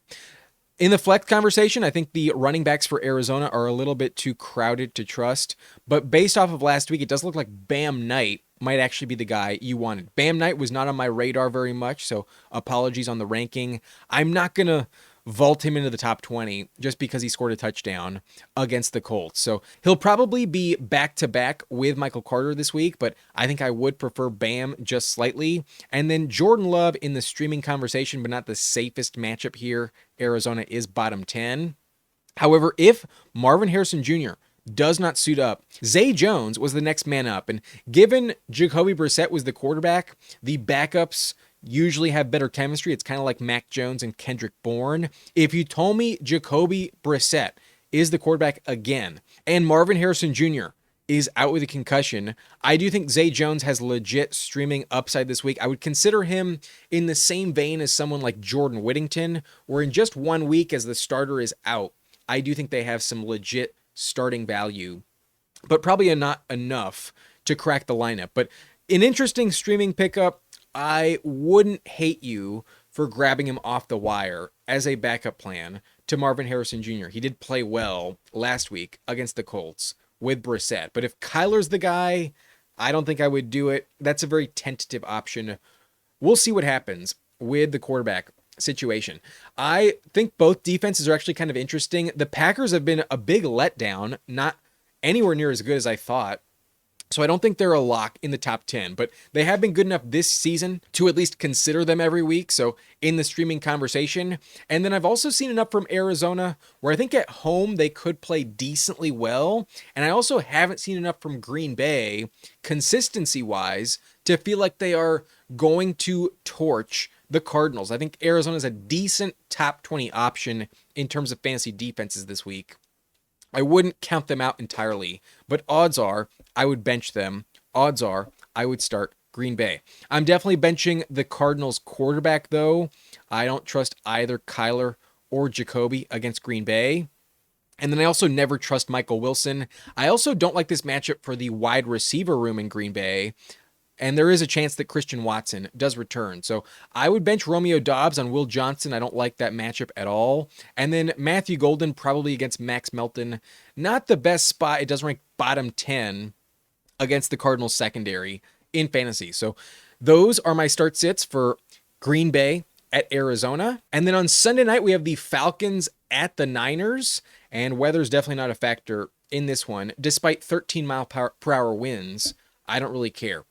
In the flex conversation, I think the running backs for Arizona are a little bit too crowded to trust, but based off of last week, it does look like Bam Knight might actually be the guy you wanted. Bam Knight was not on my radar very much, so apologies on the ranking. I'm not going to vault him into the top 20 just because he scored a touchdown against the Colts. So he'll probably be back-to-back with Michael Carter this week, but I think I would prefer Bam just slightly. And then Jordan Love in the streaming conversation, but not the safest matchup here. Arizona is bottom 10. However, if Marvin Harrison Jr. does not suit up, Zay Jones was the next man up. And given Jacoby Brissett was the quarterback, the backups usually have better chemistry. It's kind of like Mac Jones and Kendrick Bourne. If you told me Jacoby Brissett is the quarterback again and Marvin Harrison Jr. is out with a concussion, I do think Zay Jones has legit streaming upside this week. I would consider him in the same vein as someone like Jordan Whittington, where in just 1 week as the starter is out, I do think they have some legit starting value, but probably not enough to crack the lineup. But an interesting streaming pickup. I wouldn't hate you for grabbing him off the wire as a backup plan to Marvin Harrison Jr. He did play well last week against the Colts with Brissett. But if Kyler's the guy, I don't think I would do it. That's a very tentative option. We'll see what happens with the quarterback situation. I think both defenses are actually kind of interesting. The Packers have been a big letdown, not anywhere near as good as I thought. So I don't think they're a lock in the top 10, but they have been good enough this season to at least consider them every week. So in the streaming conversation. And then I've also seen enough from Arizona where I think at home they could play decently well. And I also haven't seen enough from Green Bay consistency wise to feel like they are going to torch the Cardinals. I think Arizona's a decent top 20 option in terms of fantasy defenses this week. I wouldn't count them out entirely, but odds are I would bench them. Odds are I would start Green Bay. I'm definitely benching the Cardinals quarterback, though. I don't trust either Kyler or Jacoby against Green Bay. And then I also never trust Michael Wilson. I also don't like this matchup for the wide receiver room in Green Bay. And there is a chance that Christian Watson does return. So I would bench Romeo Doubs on Will Johnson. I don't like that matchup at all. And then Matthew Golden probably against Max Melton. Not the best spot. It does rank bottom 10 against the Cardinals secondary in fantasy. So those are my start sits for Green Bay at Arizona. And then on Sunday night, we have the Falcons at the Niners. And weather's definitely not a factor in this one. Despite 13 mile per hour winds, I don't really care.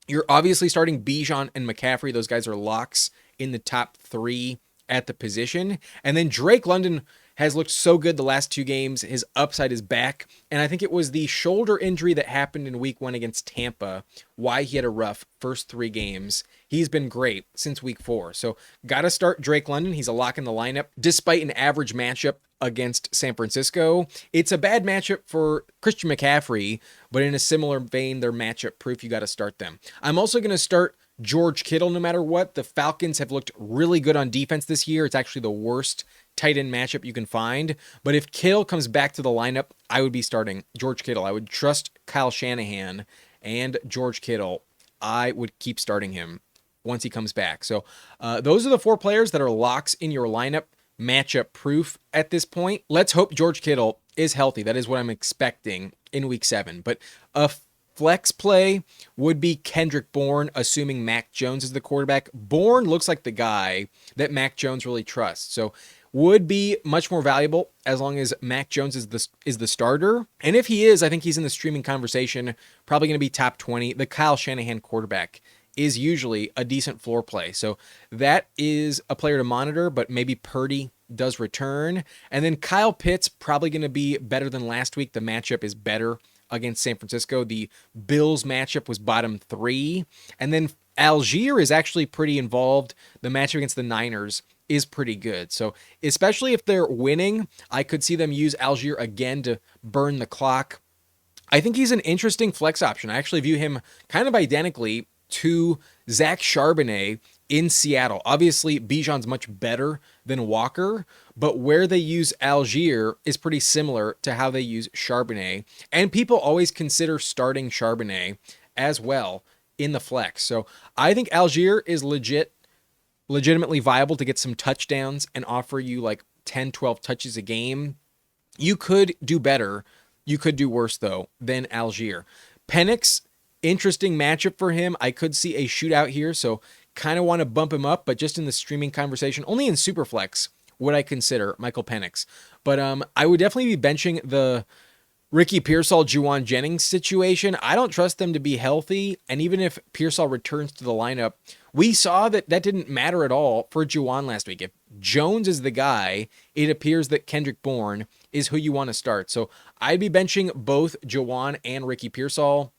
You're obviously starting Bijan and McCaffrey. Those guys are locks in the top 3 at the position. And then Drake London has looked so good the last 2 games. His upside is back. And I think it was the shoulder injury that happened in week 1 against Tampa, why he had a rough first 3 games. He's been great since week 4. So got to start Drake London. He's a lock in the lineup. Despite an average matchup against San Francisco, it's a bad matchup for Christian McCaffrey, but in a similar vein, they're matchup proof. You got to start them. I'm also going to start George Kittle no matter what. The Falcons have looked really good on defense this year. It's actually the worst tight end matchup you can find. But if Kittle comes back to the lineup, I would be starting George Kittle. I would trust Kyle Shanahan and George Kittle. I would keep starting him once he comes back. So those are the 4 players that are locks in your lineup, matchup proof at this point. Let's hope George Kittle is healthy. That is what I'm expecting in week 7. But a flex play would be Kendrick Bourne, assuming Mac Jones is the quarterback. Bourne looks like the guy that Mac Jones really trusts. So would be much more valuable as long as Mac Jones is the starter. And if he is, I think he's in the streaming conversation, probably going to be top 20. The Kyle Shanahan quarterback is usually a decent floor play. So that is a player to monitor, but maybe Purdy does return. And then Kyle Pitts probably going to be better than last week. The matchup is better against San Francisco. The Bills matchup was bottom 3. And then Algier is actually pretty involved. The matchup against the Niners is pretty good. So especially if they're winning, I could see them use Algier again to burn the clock. I think he's an interesting flex option. I actually view him kind of identically to Zach Charbonnet in Seattle. Obviously, Bijan's much better than Walker, but where they use Algier is pretty similar to how they use Charbonnet. And people always consider starting Charbonnet as well in the flex. So I think Algier is legitimately viable to get some touchdowns and offer you like 10, 12 touches a game. You could do better. You could do worse, though, than Algier. Penix, interesting matchup for him. I could see a shootout here, so kind of want to bump him up, but just in the streaming conversation, only in Superflex would I consider Michael Penix. But I would definitely be benching the Ricky Pearsall, Juwan Jennings situation. I don't trust them to be healthy, and even if Pearsall returns to the lineup, we saw that didn't matter at all for Juwan last week. If Jones is the guy, it appears that Kendrick Bourne is who you want to start. So I'd be benching both Juwan and Ricky Pearsall.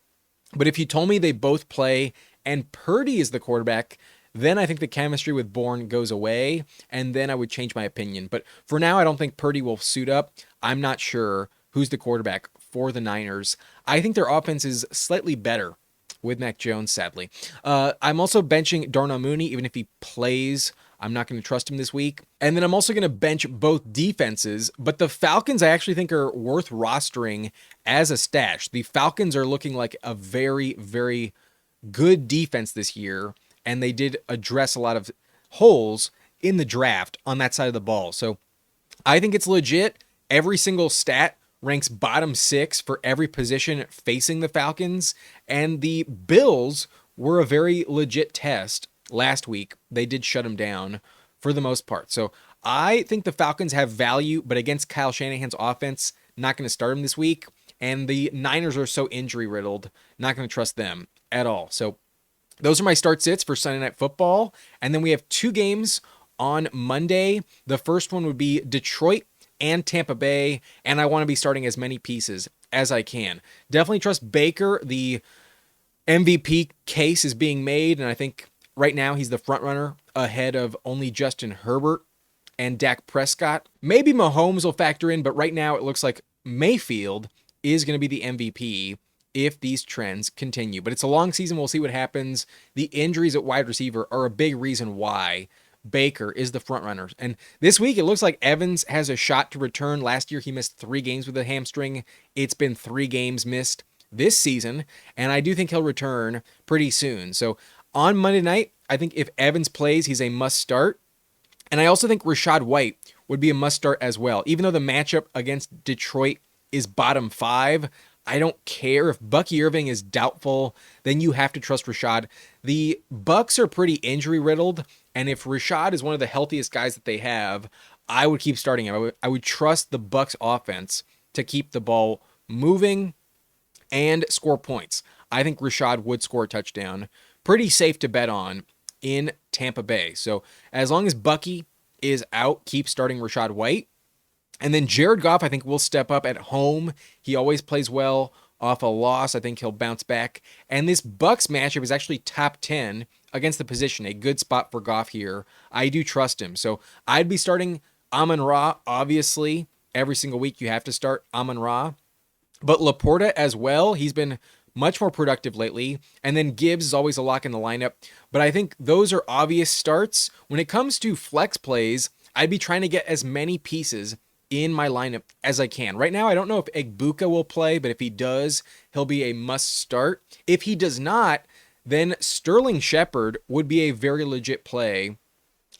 But if you told me they both play and Purdy is the quarterback, then I think the chemistry with Bourne goes away, and then I would change my opinion. But for now, I don't think Purdy will suit up. I'm not sure who's the quarterback for the Niners. I think their offense is slightly better with Mac Jones, sadly. I'm also benching Darnell Mooney, even if he plays. I'm not going to trust him this week. And then I'm also going to bench both defenses, but the Falcons I actually think are worth rostering as a stash. The Falcons are looking like a very, very good defense this year, and they did address a lot of holes in the draft on that side of the ball. So I think it's legit. Every single stat ranks bottom 6 for every position facing the Falcons, and the Bills were a very legit test last week. They did shut them down for the most part. So I think the Falcons have value, but against Kyle Shanahan's offense, not going to start them this week. And the Niners are so injury riddled, not going to trust them at all. So those are my start sits for Sunday Night Football. And then we have 2 games on Monday. The first one would be Detroit and Tampa Bay, and I want to be starting as many pieces as I can. Definitely trust Baker. The MVP case is being made, and I think right now he's the front runner ahead of only Justin Herbert and Dak Prescott. Maybe Mahomes will factor in, but right now it looks like Mayfield is going to be the MVP if these trends continue. But it's a long season. We'll see what happens. The injuries at wide receiver are a big reason why Baker is the front runner. And this week, it looks like Evans has a shot to return. Last year, he missed 3 games with a hamstring. It's been 3 games missed this season, and I do think he'll return pretty soon. So on Monday night, I think if Evans plays, he's a must start. And I also think Rachaad White would be a must start as well. Even though the matchup against Detroit is bottom 5, I don't care. If Bucky Irving is doubtful, then you have to trust Rachaad. The Bucs are pretty injury riddled, and if Rachaad is one of the healthiest guys that they have, I would keep starting him. I would trust the Bucs offense to keep the ball moving and score points. I think Rachaad would score a touchdown. Pretty safe to bet on in Tampa Bay. So as long as Bucky is out, keep starting Rachaad White. And then Jared Goff, I think, will step up at home. He always plays well off a loss. I think he'll bounce back. And this Bucs matchup is actually top 10 against the position. A good spot for Goff here. I do trust him. So I'd be starting Amon-Ra, obviously. Every single week you have to start Amon-Ra. But Laporta as well. He's been much more productive lately. And then Gibbs is always a lock in the lineup. But I think those are obvious starts. When it comes to flex plays, I'd be trying to get as many pieces in my lineup as I can. Right now, I don't know if Egbuka will play, but if he does, he'll be a must start. If he does not, then Sterling Shepard would be a very legit play.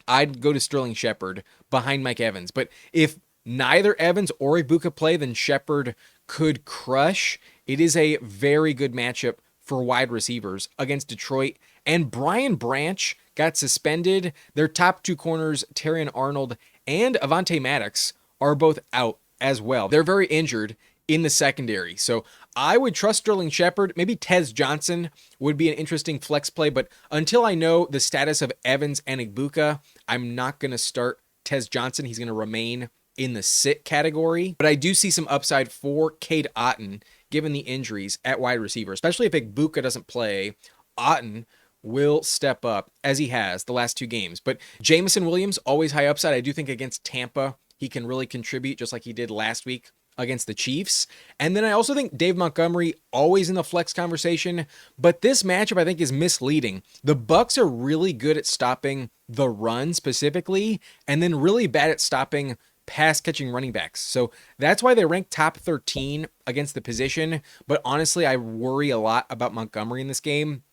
I'd go to Sterling Shepard behind Mike Evans. But if neither Evans or Egbuka play, then Shepard could crush. It is a very good matchup for wide receivers against Detroit. And Brian Branch got suspended. Their top 2 corners, Terrion Arnold and Avonte Maddox, are both out as well. They're very injured in the secondary. So I would trust Sterling Shepard. Maybe Tez Johnson would be an interesting flex play, but until I know the status of Evans and Egbuka, I'm not going to start Tez Johnson. He's going to remain in the sit category. But I do see some upside for Cade Otton given the injuries at wide receiver, especially if Egbuka doesn't play. Otton will step up as he has the last 2 games. But Jameson Williams, always high upside. I do think against Tampa, he can really contribute just like he did last week against the Chiefs. And then I also think Dave Montgomery, always in the flex conversation, but this matchup I think is misleading. The Bucs are really good at stopping the run specifically, and then really bad at stopping pass catching running backs. So that's why they rank top 13 against the position. But honestly, I worry a lot about Montgomery in this game.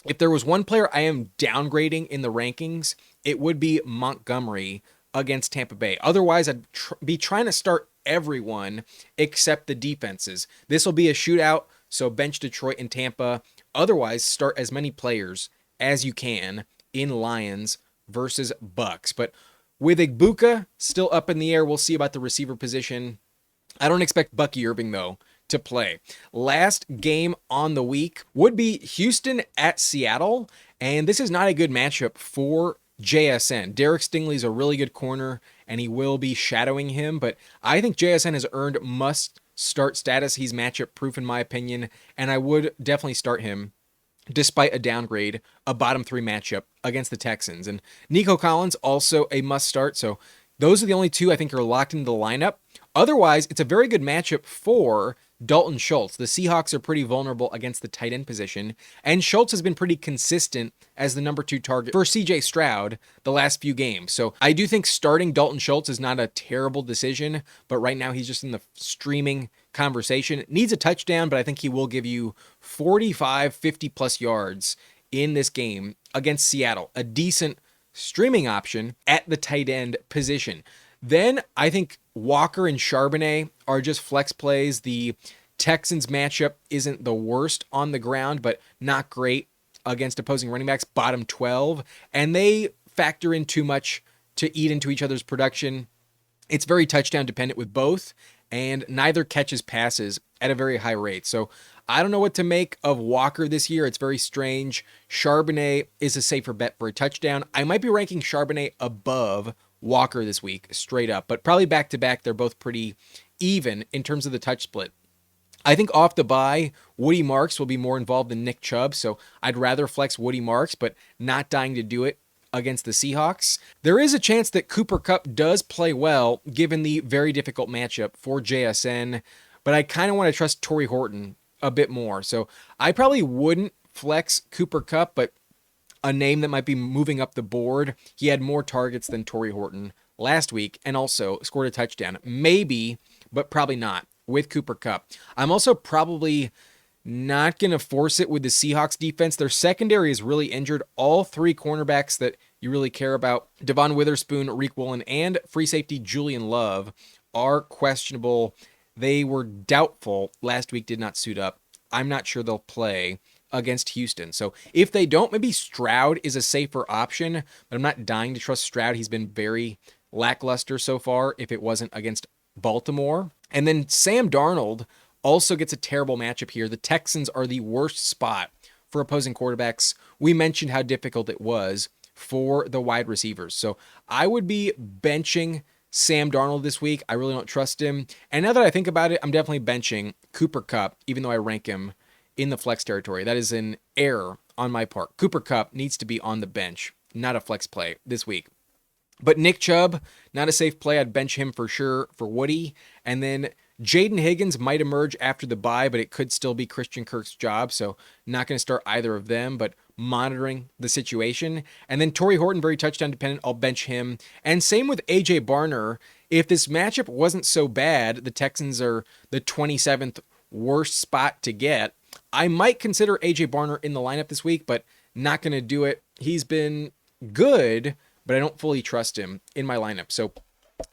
If there was one player I am downgrading in the rankings, it would be Montgomery against Tampa Bay. Otherwise, I'd be trying to start everyone except the defenses. This will be a shootout, so bench Detroit and Tampa. Otherwise, start as many players as you can in Lions versus Bucs. But with Egbuka still up in the air, we'll see about the receiver position. I don't expect Bucky Irving, though, to play. Last game on the week would be Houston at Seattle, and this is not a good matchup for JSN. Derek Stingley's a really good corner, and he will be shadowing him, but I think JSN has earned must-start status. He's matchup-proof in my opinion, and I would definitely start him despite a downgrade, a bottom 3 matchup against the Texans. And Nico Collins, also a must-start, so those are the only 2 I think are locked into the lineup. Otherwise, it's a very good matchup for Dalton Schultz. The Seahawks are pretty vulnerable against the tight end position, and Schultz has been pretty consistent as the number 2 target for CJ Stroud the last few games. So I do think starting Dalton Schultz is not a terrible decision, but right now he's just in the streaming conversation. Needs a touchdown, but I think he will give you 45, 50 plus yards in this game against Seattle. A decent streaming option at the tight end position. Then I think Walker and Charbonnet are just flex plays. The Texans matchup isn't the worst on the ground, but not great against opposing running backs, bottom 12, and they factor in too much to eat into each other's production. It's very touchdown dependent with both, and neither catches passes at a very high rate. So I don't know what to make of Walker this year. It's very strange. Charbonnet is a safer bet for a touchdown. I might be ranking Charbonnet above Walker this week, straight up, but probably back-to-back, they're both pretty even in terms of the touch split. I think off the bye, Woody Marks will be more involved than Nick Chubb, so I'd rather flex Woody Marks, but not dying to do it against the Seahawks. There is a chance that Cooper Kupp does play well, given the very difficult matchup for JSN, but I kind of want to trust Torrey Horton a bit more, so I probably wouldn't flex Cooper Kupp, but a name that might be moving up the board. He had more targets than Torrey Horton last week and also scored a touchdown. Maybe, but probably not with Cooper Kupp. I'm also probably not going to force it with the Seahawks defense. Their secondary is really injured. All three cornerbacks that you really care about, Devon Witherspoon, Reek Woolen, and free safety Julian Love, are questionable. They were doubtful last week, did not suit up. I'm not sure they'll play against Houston. So if they don't, maybe Stroud is a safer option, but I'm not dying to trust Stroud. He's been very lackluster so far if it wasn't against Baltimore. And then Sam Darnold also gets a terrible matchup here. The Texans are the worst spot for opposing quarterbacks. We mentioned how difficult it was for the wide receivers. So I would be benching Sam Darnold this week. I really don't trust him. And now that I think about it, I'm definitely benching Cooper Kupp, even though I rank him in the flex territory. That is an error on my part. Cooper Kupp needs to be on the bench, not a flex play this week. But Nick Chubb, not a safe play. I'd bench him for sure for Woody. And then Jaden Higgins might emerge after the bye, but it could still be Christian Kirk's job. So not going to start either of them, but monitoring the situation. And then Torrey Horton, very touchdown dependent. I'll bench him. And same with AJ Barner. If this matchup wasn't so bad, the Texans are the 27th worst spot to get. I might consider AJ Barner in the lineup this week, but not going to do it. He's been good, but I don't fully trust him in my lineup. So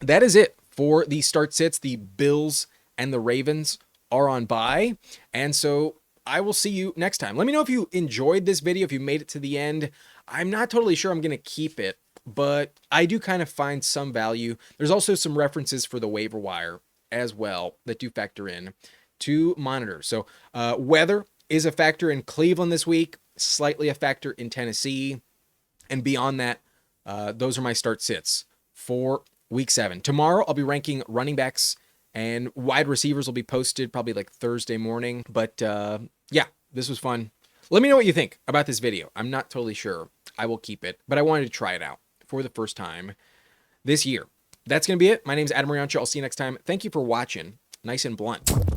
that is it for the start sits. The Bills and the Ravens are on bye. And so I will see you next time. Let me know if you enjoyed this video, if you made it to the end. I'm not totally sure I'm going to keep it, but I do kind of find some value. There's also some references for the waiver wire as well that do factor in to monitor. So weather is a factor in Cleveland this week, slightly a factor in Tennessee. And beyond that, those are my start sits for week 7. Tomorrow, I'll be ranking running backs and wide receivers will be posted probably like Thursday morning. But yeah, this was fun. Let me know what you think about this video. I'm not totally sure I will keep it, but I wanted to try it out for the first time this year. That's going to be it. My name is Adam Riancho. I'll see you next time. Thank you for watching. Nice and blunt.